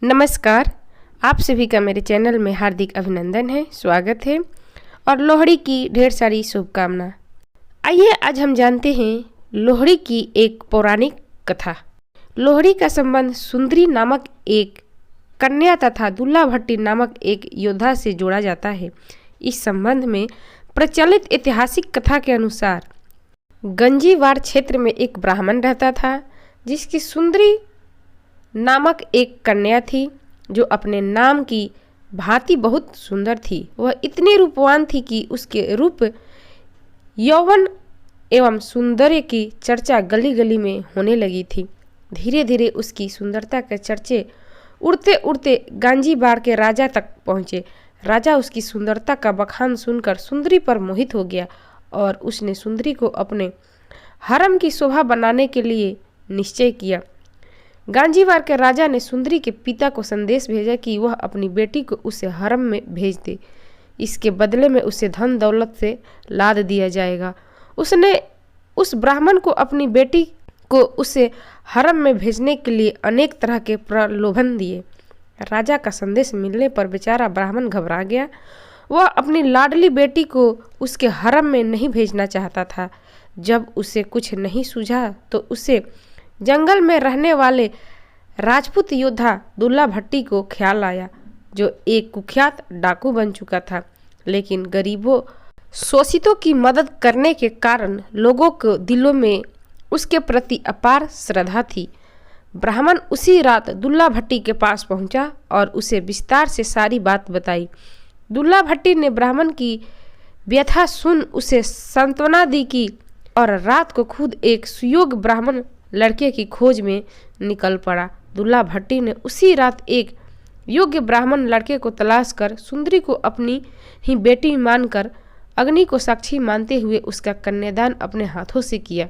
नमस्कार। आप सभी का मेरे चैनल में हार्दिक अभिनंदन है, स्वागत है और लोहड़ी की ढेर सारी शुभकामना। आइए आज हम जानते हैं लोहड़ी की एक पौराणिक कथा। लोहड़ी का संबंध सुंदरी नामक एक कन्या तथा दुल्ला भट्टी नामक एक योद्धा से जोड़ा जाता है। इस संबंध में प्रचलित ऐतिहासिक कथा के अनुसार गंजीवाड़ क्षेत्र में एक ब्राह्मण रहता था, जिसकी सुंदरी नामक एक कन्या थी जो अपने नाम की भांति बहुत सुंदर थी। वह इतनी रूपवान थी कि उसके रूप, यौवन एवं सौंदर्य की चर्चा गली गली में होने लगी थी। धीरे धीरे उसकी सुंदरता के चर्चे उड़ते उड़ते गंजीवाड़ के राजा तक पहुँचे। राजा उसकी सुंदरता का बखान सुनकर सुंदरी पर मोहित हो गया और उसने सुंदरी को अपने हरम की शोभा बनाने के लिए निश्चय किया। गंजीवाड़ के राजा ने सुंदरी के पिता को संदेश भेजा कि वह अपनी बेटी को उसे हरम में भेज दे। इसके बदले में उसे धन दौलत से लाद दिया जाएगा। उसने उस ब्राह्मण को अपनी बेटी को उसे हरम में भेजने के लिए अनेक तरह के प्रलोभन दिए। राजा का संदेश मिलने पर बेचारा ब्राह्मण घबरा गया। वह अपनी लाडली बेटी को उसके हरम में नहीं भेजना चाहता था। जब उसे कुछ नहीं सूझा तो उसे जंगल में रहने वाले राजपूत योद्धा दुल्ला भट्टी को ख्याल आया, जो एक कुख्यात डाकू बन चुका था, लेकिन गरीबों शोषितों की मदद करने के कारण लोगों के दिलों में उसके प्रति अपार श्रद्धा थी। ब्राह्मण उसी रात दुल्ला भट्टी के पास पहुंचा और उसे विस्तार से सारी बात बताई। दुल्ला भट्टी ने ब्राह्मण की व्यथा सुन उसे सांत्वना दी की और रात को खुद एक सुयोग्य ब्राह्मण लड़के की खोज में निकल पड़ा। दुल्ला भट्टी ने उसी रात एक योग्य ब्राह्मण लड़के को तलाश कर सुंदरी को अपनी ही बेटी मानकर अग्नि को साक्षी मानते हुए उसका कन्यादान अपने हाथों से किया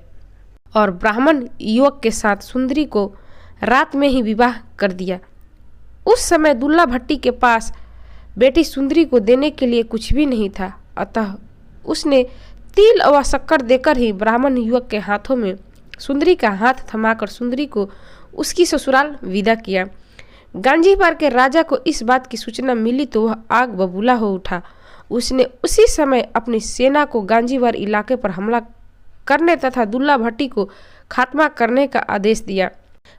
और ब्राह्मण युवक के साथ सुंदरी को रात में ही विवाह कर दिया। उस समय दुल्ला भट्टी के पास बेटी सुंदरी को देने के लिए कुछ भी नहीं था, अतः उसने तिल व शक्कर देकर ही ब्राह्मण युवक के हाथों में सुंदरी का हाथ थमाकर सुंदरी को उसकी ससुराल विदा किया। गंजीवाड़ के राजा को इस बात की सूचना मिली तो वह आग बबूला हो उठा। उसने उसी समय अपनी सेना को गंजीवाड़ इलाके पर हमला करने तथा दुल्ला भट्टी को खात्मा करने का आदेश दिया।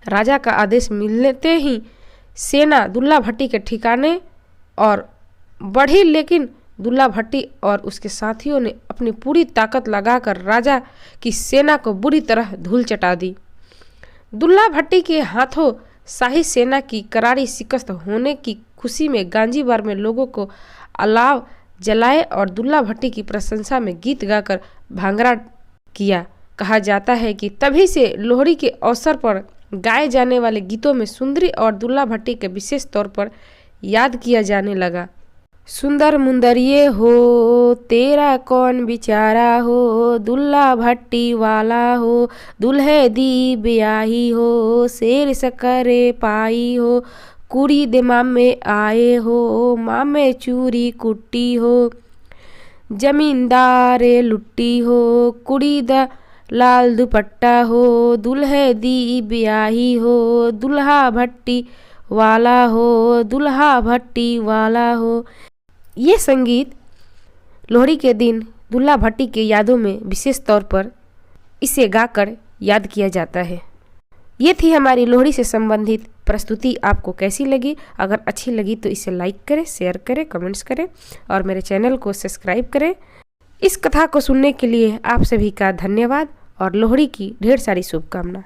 राजा का आदेश मिलते ही सेना दुल्ला भट्टी के ठिकाने और बढ़ी, लेकिन दुल्ला भट्टी और उसके साथियों ने अपनी पूरी ताकत लगाकर राजा की सेना को बुरी तरह धूल चटा दी। दुल्ला भट्टी के हाथों शाही सेना की करारी शिकस्त होने की खुशी में गंजीवाड़ में लोगों को अलाव जलाए और दुल्ला भट्टी की प्रशंसा में गीत गाकर भांगड़ा किया। कहा जाता है कि तभी से लोहड़ी के अवसर पर गाए जाने वाले गीतों में सुंदरी और दुल्ला भट्टी के विशेष तौर पर याद किया जाने लगा। सुंदर मुंदरिये हो तेरा कौन बिचारा हो, दुल्ला भट्टी वाला हो दुल्हे दी ब्याही हो, शेर सकरे पाई हो कुड़ी दे मामे आए हो, मामे चूरी कुट्टी हो जमींदार लुट्टी हो, कुड़ी दा लाल दुपट्टा हो, दुल्हे दी ब्याही हो दुल्हा भट्टी वाला हो, दुल्हा भट्टी वाला हो। ये संगीत लोहड़ी के दिन दुल्ला भट्टी के यादों में विशेष तौर पर इसे गाकर याद किया जाता है। ये थी हमारी लोहड़ी से संबंधित प्रस्तुति। आपको कैसी लगी? अगर अच्छी लगी तो इसे लाइक करें, शेयर करें, कमेंट्स करें और मेरे चैनल को सब्सक्राइब करें। इस कथा को सुनने के लिए आप सभी का धन्यवाद और लोहड़ी की ढेर सारी शुभकामना।